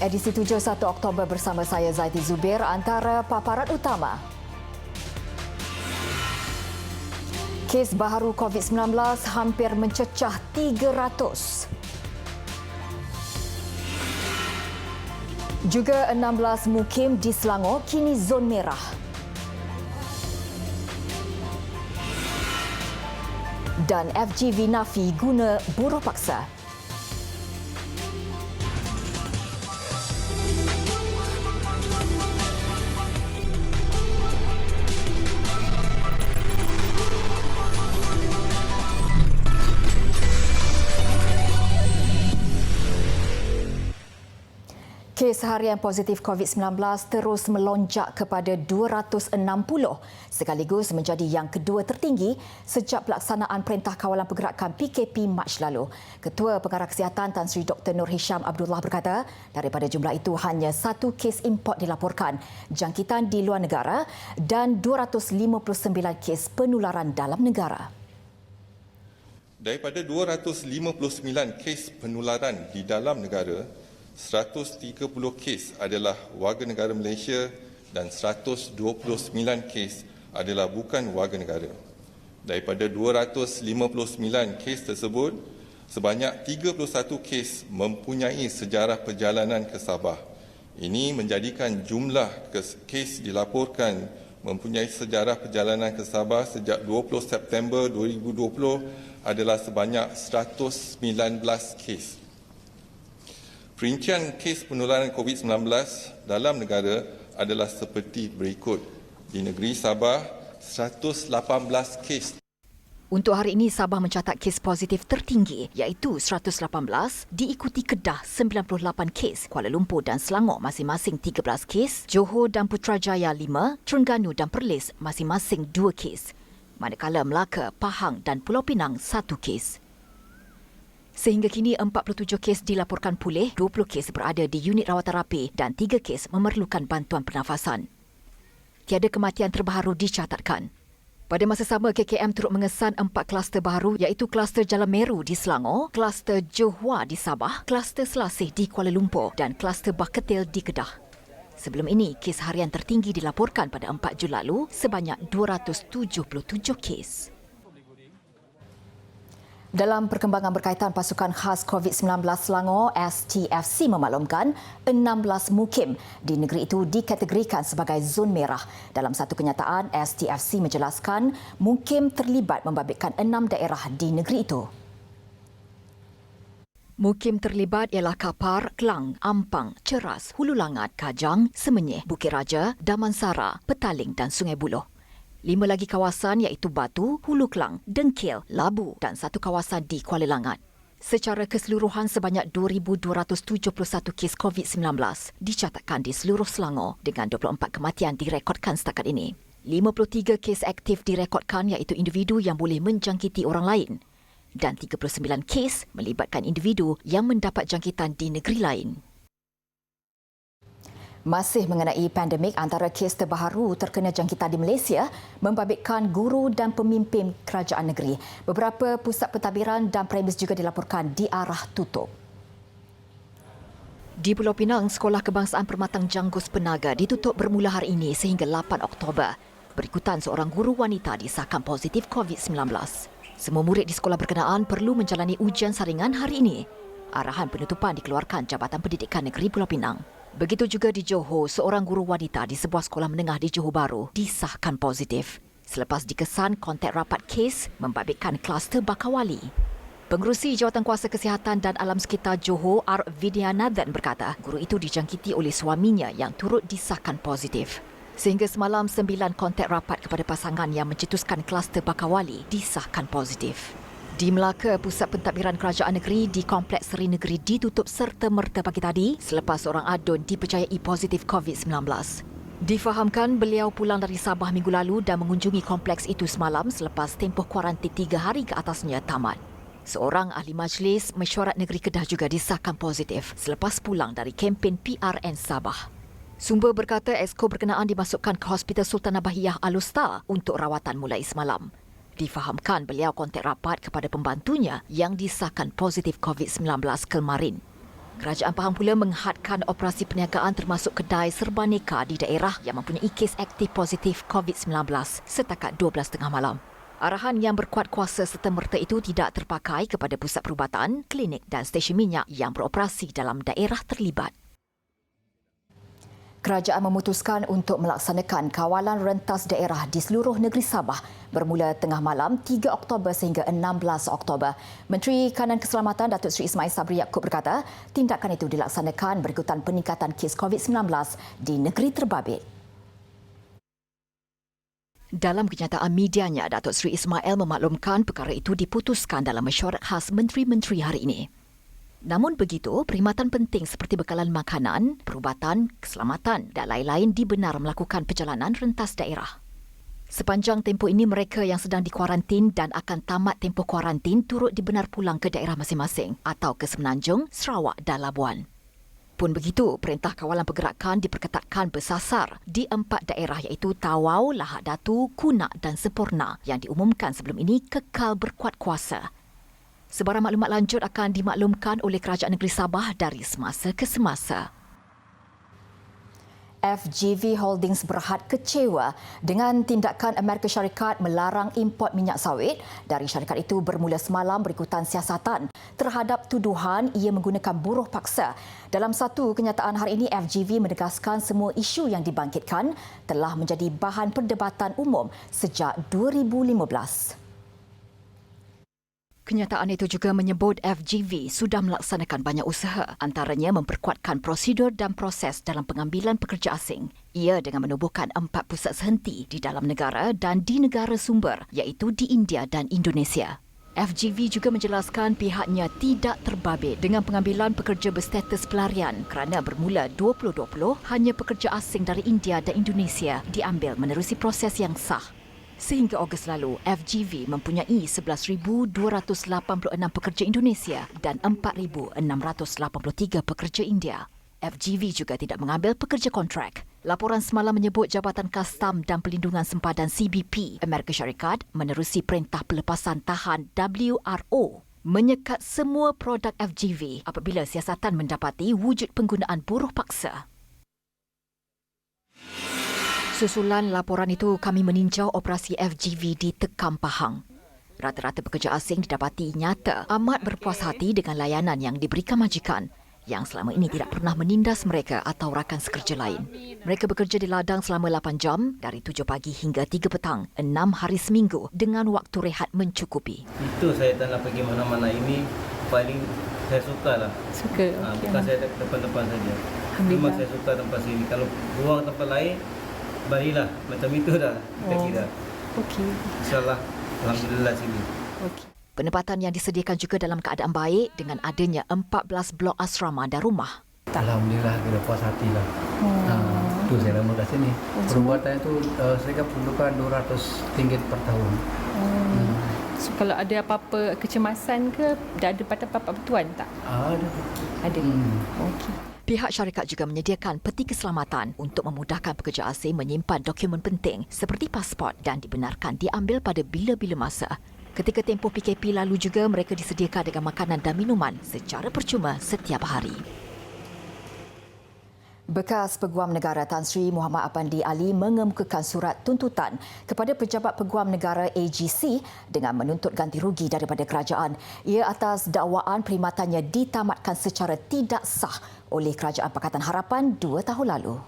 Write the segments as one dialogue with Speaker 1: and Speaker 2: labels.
Speaker 1: Edisi 7 1 Oktober bersama saya Zaiti Zubir. Antara paparan utama: kes baharu COVID-19 hampir mencecah 300. Juga 16 mukim di Selangor kini zon merah. Dan FGV nafi guna buruh paksa. Kes harian positif COVID-19 terus melonjak kepada 260 sekaligus menjadi yang kedua tertinggi sejak pelaksanaan Perintah Kawalan Pergerakan PKP Mac lalu. Ketua Pengarah Kesihatan Tan Sri Dr. Nur Hisham Abdullah berkata, daripada jumlah itu hanya satu kes import dilaporkan, jangkitan di luar negara dan 259 kes penularan dalam negara.
Speaker 2: Daripada 259 kes penularan di dalam negara, 130 kes adalah warga negara Malaysia dan 129 kes adalah bukan warga negara. Daripada 259 kes tersebut, sebanyak 31 kes mempunyai sejarah perjalanan ke Sabah. Ini menjadikan jumlah kes dilaporkan mempunyai sejarah perjalanan ke Sabah sejak 20 September 2020 adalah sebanyak 119 kes. Perincian kes penularan COVID-19 dalam negara adalah seperti berikut. Di negeri Sabah, 118 kes.
Speaker 1: Untuk hari ini, Sabah mencatat kes positif tertinggi iaitu 118, diikuti Kedah 98 kes, Kuala Lumpur dan Selangor masing-masing 13 kes, Johor dan Putrajaya 5, Terengganu dan Perlis masing-masing 2 kes. Manakala Melaka, Pahang dan Pulau Pinang 1 kes. Sehingga kini 47 kes dilaporkan pulih, 20 kes berada di unit rawatan rapi dan 3 kes memerlukan bantuan pernafasan. Tiada kematian terbaru dicatatkan. Pada masa sama, KKM turut mengesan 4 kluster baru iaitu kluster Jalan Meru di Selangor, kluster Johor di Sabah, kluster Selasih di Kuala Lumpur dan kluster Bah Ketil di Kedah. Sebelum ini, kes harian tertinggi dilaporkan pada 4 Jun lalu sebanyak 277 kes. Dalam perkembangan berkaitan pasukan khas COVID-19 Selangor, STFC memaklumkan 16 mukim di negeri itu dikategorikan sebagai zon merah. Dalam satu kenyataan, STFC menjelaskan mukim terlibat membabitkan 6 daerah di negeri itu. Mukim terlibat ialah Kapar, Kelang, Ampang, Ceras, Hulu Langat, Kajang, Semenyih, Bukit Raja, Damansara, Petaling dan Sungai Buloh. 5 lagi kawasan iaitu Batu, Hulu Kelang, Dengkil, Labu dan satu kawasan di Kuala Langat. Secara keseluruhan sebanyak 2,271 kes COVID-19 dicatatkan di seluruh Selangor dengan 24 kematian direkodkan setakat ini. 53 kes aktif direkodkan iaitu individu yang boleh menjangkiti orang lain dan 39 kes melibatkan individu yang mendapat jangkitan di negeri lain. Masih mengenai pandemik, antara kes terbaru terkena jangkitan di Malaysia membabitkan guru dan pemimpin kerajaan negeri. Beberapa pusat pentadbiran dan premis juga dilaporkan diarah tutup. Di Pulau Pinang, Sekolah Kebangsaan Permatang Janggus Penaga ditutup bermula hari ini sehingga 8 Oktober. Berikutan seorang guru wanita disahkan positif COVID-19. Semua murid di sekolah berkenaan perlu menjalani ujian saringan hari ini. Arahan penutupan dikeluarkan Jabatan Pendidikan Negeri Pulau Pinang. Begitu juga di Johor, seorang guru wanita di sebuah sekolah menengah di Johor Bahru disahkan positif selepas dikesan kontak rapat kes membabitkan kluster Bakawali. Pengerusi Jawatankuasa Kesihatan dan Alam Sekitar Johor, R. Vidyanathan berkata, guru itu dijangkiti oleh suaminya yang turut disahkan positif. Sehingga semalam 9 kontak rapat kepada pasangan yang mencetuskan kluster Bakawali disahkan positif. Di Melaka, pusat pentadbiran kerajaan negeri di Kompleks Seri Negeri ditutup serta-merta pagi tadi selepas seorang adun dipercayai positif COVID-19. Difahamkan beliau pulang dari Sabah minggu lalu dan mengunjungi kompleks itu semalam selepas tempoh kuarantin 3 hari ke atasnya tamat. Seorang ahli majlis mesyuarat negeri Kedah juga disahkan positif selepas pulang dari kempen PRN Sabah. Sumber berkata exco berkenaan dimasukkan ke Hospital Sultan Abahiyah Al-Usta untuk rawatan mulai semalam. Difahamkan beliau kontak rapat kepada pembantunya yang disahkan positif COVID-19 kemarin. Kerajaan Pahang pula menghadkan operasi perniagaan termasuk kedai serba neka di daerah yang mempunyai kes aktif positif COVID-19 setakat 12.30 malam. Arahan yang berkuat kuasa serta-merta itu tidak terpakai kepada pusat perubatan, klinik dan stesen minyak yang beroperasi dalam daerah terlibat. Kerajaan memutuskan untuk melaksanakan kawalan rentas daerah di seluruh negeri Sabah bermula tengah malam 3 Oktober sehingga 16 Oktober. Menteri Kanan Keselamatan Datuk Seri Ismail Sabri Yaakob berkata, tindakan itu dilaksanakan berikutan peningkatan kes COVID-19 di negeri terbabit. Dalam kenyataan medianya, Datuk Seri Ismail memaklumkan perkara itu diputuskan dalam mesyuarat khas Menteri-Menteri hari ini. Namun begitu, perkhidmatan penting seperti bekalan makanan, perubatan, keselamatan dan lain-lain dibenar melakukan perjalanan rentas daerah. Sepanjang tempoh ini, mereka yang sedang dikuarantin dan akan tamat tempoh kuarantin turut dibenar pulang ke daerah masing-masing atau ke Semenanjung, Sarawak dan Labuan. Pun begitu, Perintah Kawalan Pergerakan diperketatkan bersasar di 4 daerah iaitu Tawau, Lahad Datu, Kunak dan Sempurna yang diumumkan sebelum ini kekal berkuat kuasa. Sebarang maklumat lanjut akan dimaklumkan oleh Kerajaan Negeri Sabah dari semasa ke semasa. FGV Holdings berhad kecewa dengan tindakan Amerika Syarikat melarang import minyak sawit dari syarikat itu bermula semalam berikutan siasatan terhadap tuduhan ia menggunakan buruh paksa. Dalam satu kenyataan hari ini, FGV menegaskan semua isu yang dibangkitkan telah menjadi bahan perdebatan umum sejak 2015. Kenyataan itu juga menyebut FGV sudah melaksanakan banyak usaha, antaranya memperkuatkan prosedur dan proses dalam pengambilan pekerja asing. Ia dengan menubuhkan 4 pusat sehenti di dalam negara dan di negara sumber iaitu di India dan Indonesia. FGV juga menjelaskan pihaknya tidak terbabit dengan pengambilan pekerja berstatus pelarian kerana bermula 2020 hanya pekerja asing dari India dan Indonesia diambil menerusi proses yang sah. Sehingga Ogos lalu, FGV mempunyai 11,286 pekerja Indonesia dan 4,683 pekerja India. FGV juga tidak mengambil pekerja kontrak. Laporan semalam menyebut Jabatan Kastam dan Pelindungan Sempadan CBP Amerika Syarikat menerusi Perintah Pelepasan Tahan WRO menyekat semua produk FGV apabila siasatan mendapati wujud penggunaan buruh paksa. Susulan laporan itu, kami meninjau operasi FGV di Tekam Pahang. Rata-rata pekerja asing didapati nyata amat berpuas hati dengan layanan yang diberikan majikan yang selama ini tidak pernah menindas mereka atau rakan sekerja lain. Mereka bekerja di ladang selama 8 jam dari 7 pagi hingga 3 petang, 6 hari seminggu dengan waktu rehat mencukupi.
Speaker 3: Itu saya tak nak pergi mana-mana, ini paling saya suka lah.
Speaker 4: Suka.
Speaker 3: Bukan saya depan-depan saja.
Speaker 4: Alhamdulillah.
Speaker 3: Memang saya suka tempat sini. Kalau buang tempat lain, barilah. Macam itu dah kita kira.
Speaker 4: Okey.
Speaker 3: InsyaAllah, Alhamdulillah sini.
Speaker 4: Okey.
Speaker 1: Penempatan yang disediakan juga dalam keadaan baik dengan adanya 14 blok asrama dan rumah.
Speaker 5: Alhamdulillah, kita puas hati lah. Itu saya lama kat sini. Perubatan itu saya perlukan RM200 per tahun.
Speaker 4: So, kalau ada apa-apa kecemasan ke, dah ada apa-apa bantuan tak?
Speaker 5: Ada.
Speaker 4: Ada. Okey.
Speaker 1: Pihak syarikat juga menyediakan peti keselamatan untuk memudahkan pekerja asing menyimpan dokumen penting seperti pasport dan dibenarkan diambil pada bila-bila masa. Ketika tempoh PKP lalu juga mereka disediakan dengan makanan dan minuman secara percuma setiap hari. Bekas Peguam Negara Tan Sri Muhammad Apandi Ali mengemukakan surat tuntutan kepada Pejabat Peguam Negara AGC dengan menuntut ganti rugi daripada kerajaan. Ia atas dakwaan perkhidmatannya ditamatkan secara tidak sah oleh Kerajaan Pakatan Harapan 2 tahun lalu.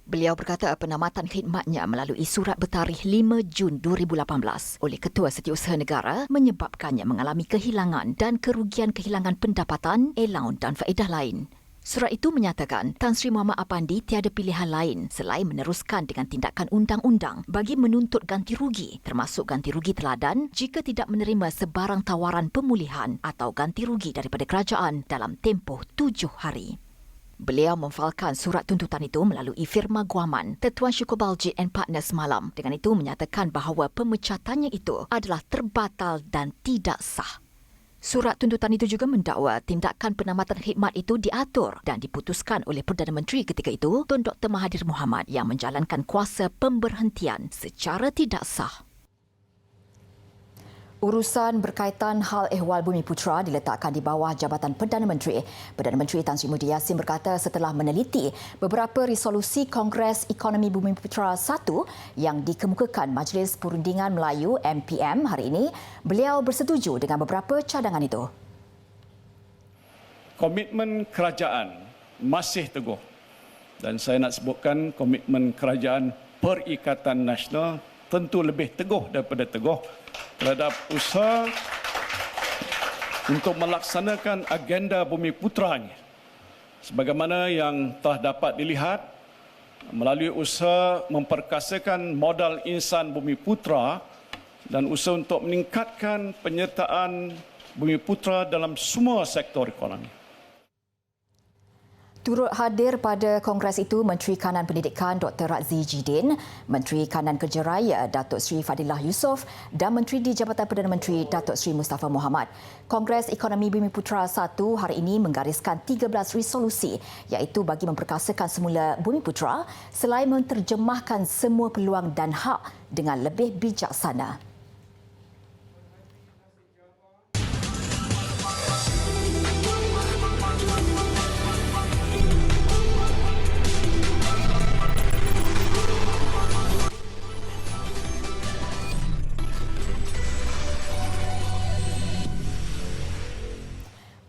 Speaker 1: Beliau berkata penamatan khidmatnya melalui surat bertarikh 5 Jun 2018 oleh Ketua Setiausaha Negara menyebabkannya mengalami kehilangan dan kerugian-kehilangan pendapatan, allowance dan faedah lain. Surat itu menyatakan Tan Sri Muhammad Apandi tiada pilihan lain selain meneruskan dengan tindakan undang-undang bagi menuntut ganti rugi, termasuk ganti rugi teladan jika tidak menerima sebarang tawaran pemulihan atau ganti rugi daripada kerajaan dalam tempoh 7 hari. Beliau memfalkan surat tuntutan itu melalui firma guaman Tetuan Syukur Baljit and Partners semalam. Dengan itu menyatakan bahawa pemecatannya itu adalah terbatal dan tidak sah. Surat tuntutan itu juga mendakwa tindakan penamatan khidmat itu diatur dan diputuskan oleh Perdana Menteri ketika itu, Tun Dr. Mahathir Mohamad yang menjalankan kuasa pemberhentian secara tidak sah. Urusan berkaitan hal ehwal Bumi Putra diletakkan di bawah Jabatan Perdana Menteri. Perdana Menteri Tan Sri Muhyiddin Yassin berkata setelah meneliti beberapa resolusi Kongres Ekonomi Bumi Putra 1 yang dikemukakan Majlis Perundingan Melayu MPM hari ini, beliau bersetuju dengan beberapa cadangan itu.
Speaker 6: Komitmen kerajaan masih teguh dan saya nak sebutkan komitmen kerajaan Perikatan Nasional tentu lebih teguh daripada teguh terhadap usaha untuk melaksanakan agenda Bumi Putranya sebagaimana yang telah dapat dilihat melalui usaha memperkasakan modal insan Bumi Putra dan usaha untuk meningkatkan penyertaan Bumi Putra dalam semua sektor ekonomi.
Speaker 1: Turut hadir pada kongres itu Menteri Kanan Pendidikan Dr. Razzie Jidin, Menteri Kanan Kerja Raya Datuk Seri Fadilah Yusof dan Menteri di Jabatan Perdana Menteri Datuk Seri Mustafa Mohamad. Kongres Ekonomi Bumi Putra 1 hari ini menggariskan 13 resolusi iaitu bagi memperkasakan semula Bumi Putra selain menterjemahkan semua peluang dan hak dengan lebih bijaksana.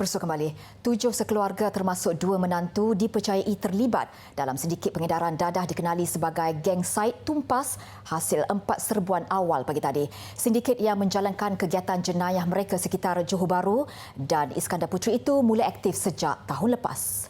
Speaker 1: Bersua kembali, 7 sekeluarga termasuk 2 menantu dipercayai terlibat dalam sindiket pengedaran dadah dikenali sebagai geng Said Tumpas hasil 4 serbuan awal pagi tadi. Sindiket yang menjalankan kegiatan jenayah mereka sekitar Johor Bahru dan Iskandar Puteri itu mulai aktif sejak tahun lepas.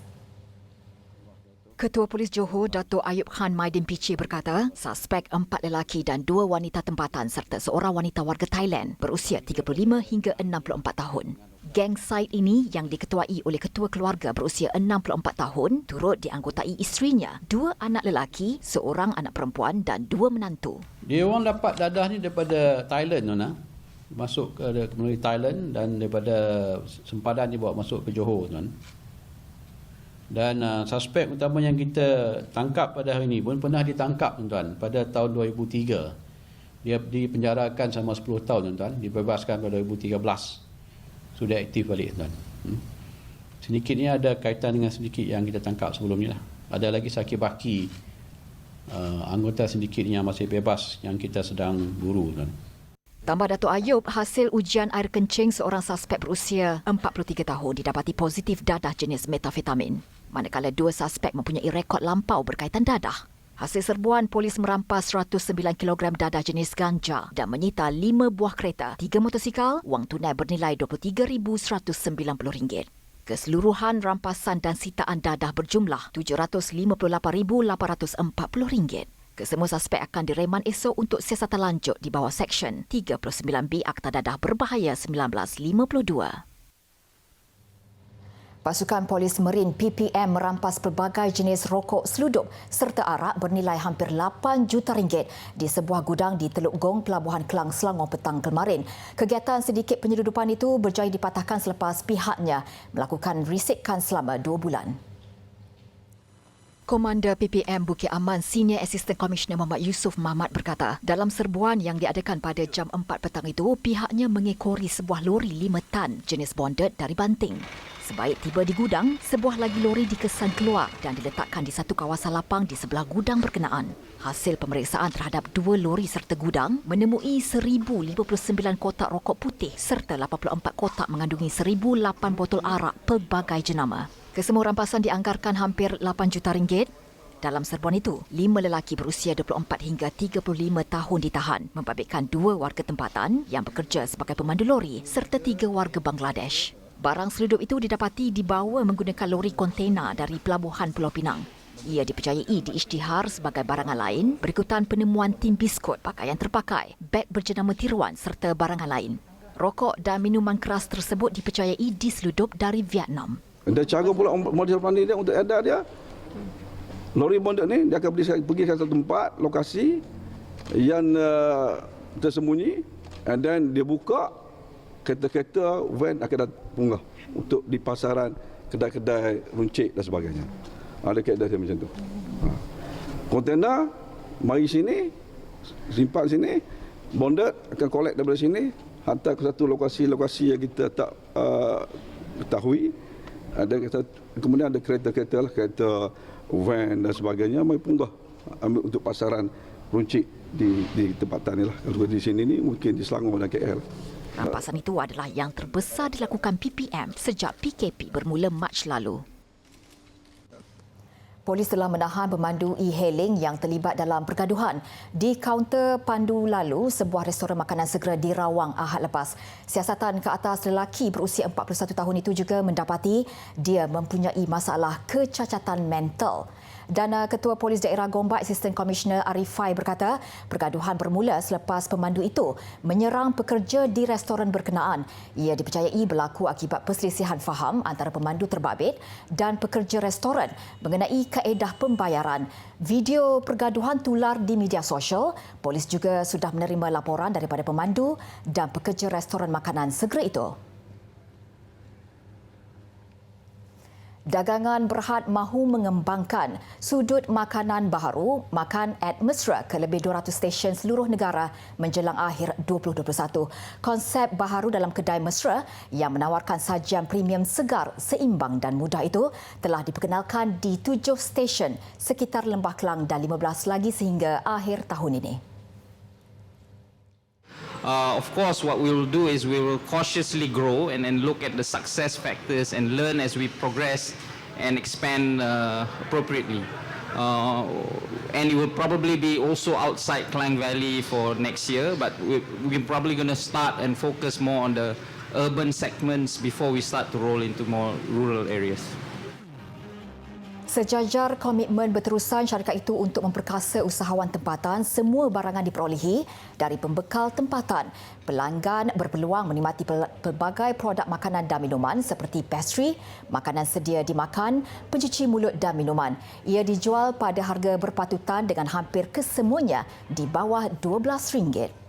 Speaker 1: Ketua Polis Johor, Dato' Ayub Khan Maidin Pichi berkata, suspek 4 lelaki dan 2 wanita tempatan serta seorang wanita warga Thailand berusia 35 hingga 64 tahun. Geng Said ini yang diketuai oleh ketua keluarga berusia 64 tahun turut dianggotai isterinya, 2 anak lelaki, seorang anak perempuan dan 2 menantu.
Speaker 7: Dia orang dapat dadah ni daripada Thailand, Nona. Masuk ke melalui Thailand dan daripada sempadan dia bawa masuk ke Johor, tuan. Dan suspek utama yang kita tangkap pada hari ini pun pernah ditangkap, tuan, pada tahun 2003. Dia dipenjarakan selama 10 tahun, tuan, dibebaskan pada 2013. Sudah aktif balik, tuan. Sindiket ni ada kaitan dengan sindiket yang kita tangkap sebelum ni lah. Ada lagi sakit baki anggota sindiket yang masih bebas yang kita sedang buru, tuan.
Speaker 1: Tambah Dato' Ayub, hasil ujian air kencing seorang suspek berusia 43 tahun didapati positif dadah jenis metafetamin. Manakala 2 suspek mempunyai rekod lampau berkaitan dadah. Hasil serbuan, polis merampas 109 kg dadah jenis ganja dan menyita 5 buah kereta, 3 motosikal, wang tunai bernilai RM23,190. Keseluruhan rampasan dan sitaan dadah berjumlah RM758,840. Kesemua suspek akan direman esok untuk siasatan lanjut di bawah Seksyen 39B Akta Dadah Berbahaya 1952. Pasukan Polis Merin PPM merampas pelbagai jenis rokok seludup serta arak bernilai hampir RM8 juta di sebuah gudang di Teluk Gong, Pelabuhan Kelang, Selangor petang kemarin. Kegiatan sindiket penyeludupan itu berjaya dipatahkan selepas pihaknya melakukan risikan selama 2 bulan. Komander PPM Bukit Aman Senior Assistant Commissioner Muhammad Yusof Mahmad berkata, dalam serbuan yang diadakan pada jam 4 petang itu, pihaknya mengekori sebuah lori 5 tan jenis bonded dari Banting. Sebaik tiba di gudang, sebuah lagi lori dikesan keluar dan diletakkan di satu kawasan lapang di sebelah gudang berkenaan. Hasil pemeriksaan terhadap 2 lori serta gudang menemui 1,059 kotak rokok putih serta 84 kotak mengandungi 1,008 botol arak pelbagai jenama. Kesemua rampasan dianggarkan hampir RM8 juta. Dalam serbuan itu, 5 lelaki berusia 24 hingga 35 tahun ditahan, membabitkan 2 warga tempatan yang bekerja sebagai pemandu lori serta 3 warga Bangladesh. Barang seludup itu didapati dibawa menggunakan lori kontena dari Pelabuhan Pulau Pinang. Ia dipercayai diisytihar sebagai barangan lain berikutan penemuan tin biskut, pakaian terpakai, beg berjenama tiruan serta barangan lain. Rokok dan minuman keras tersebut dipercayai diseludup dari Vietnam.
Speaker 8: Dan cara pula model pandai dia untuk edar dia, lori bonded ni dia akan pergi ke satu tempat, lokasi yang tersembunyi, and then dia buka kereta-kereta, van akan punggah untuk di pasaran, kedai-kedai runcit dan sebagainya. Ada kaedah dia macam tu. Kontena mari sini, simpan sini, bonded akan collect daripada sini, hantar ke satu lokasi-lokasi yang kita tak ketahui. Kemudian ada kereta-kereta lah, kereta van dan sebagainya, mai punggah ambil untuk pasaran runcit di tempatan ni lah. Kalau di sini ni mungkin di Selangor dan KL.
Speaker 1: Rampasan itu adalah yang terbesar dilakukan PPM sejak PKP bermula Mac lalu. Polis telah menahan pemandu e-hailing yang terlibat dalam pergaduhan di kaunter pandu lalu sebuah restoran makanan segera di Rawang Ahad lepas. Siasatan ke atas lelaki berusia 41 tahun itu juga mendapati dia mempunyai masalah kecacatan mental. Dan Ketua Polis Daerah Gombak, Assistant Commissioner Arifai berkata, pergaduhan bermula selepas pemandu itu menyerang pekerja di restoran berkenaan. Ia dipercayai berlaku akibat perselisihan faham antara pemandu terbabit dan pekerja restoran mengenai kaedah pembayaran. Video pergaduhan tular di media sosial. Polis juga sudah menerima laporan daripada pemandu dan pekerja restoran makanan segera itu. Dagangan Berhad mahu mengembangkan sudut makanan baharu Makan at Mesra ke lebih 200 stesen seluruh negara menjelang akhir 2021. Konsep baharu dalam kedai Mesra yang menawarkan sajian premium segar, seimbang dan mudah itu telah diperkenalkan di 7 stesen sekitar Lembah Kelang dan 15 lagi sehingga akhir tahun ini.
Speaker 9: Of course, what we will do is we will cautiously grow and look at the success factors and learn as we progress and expand appropriately. And it will probably be also outside Klang Valley for next year, but we're probably going to start and focus more on the urban segments before we start to roll into more rural areas.
Speaker 1: Sejajar komitmen berterusan syarikat itu untuk memperkasa usahawan tempatan, semua barangan diperolehi dari pembekal tempatan. Pelanggan berpeluang menikmati pelbagai produk makanan dan minuman seperti pastry, makanan sedia dimakan, pencuci mulut dan minuman. Ia dijual pada harga berpatutan dengan hampir kesemuanya di bawah RM12.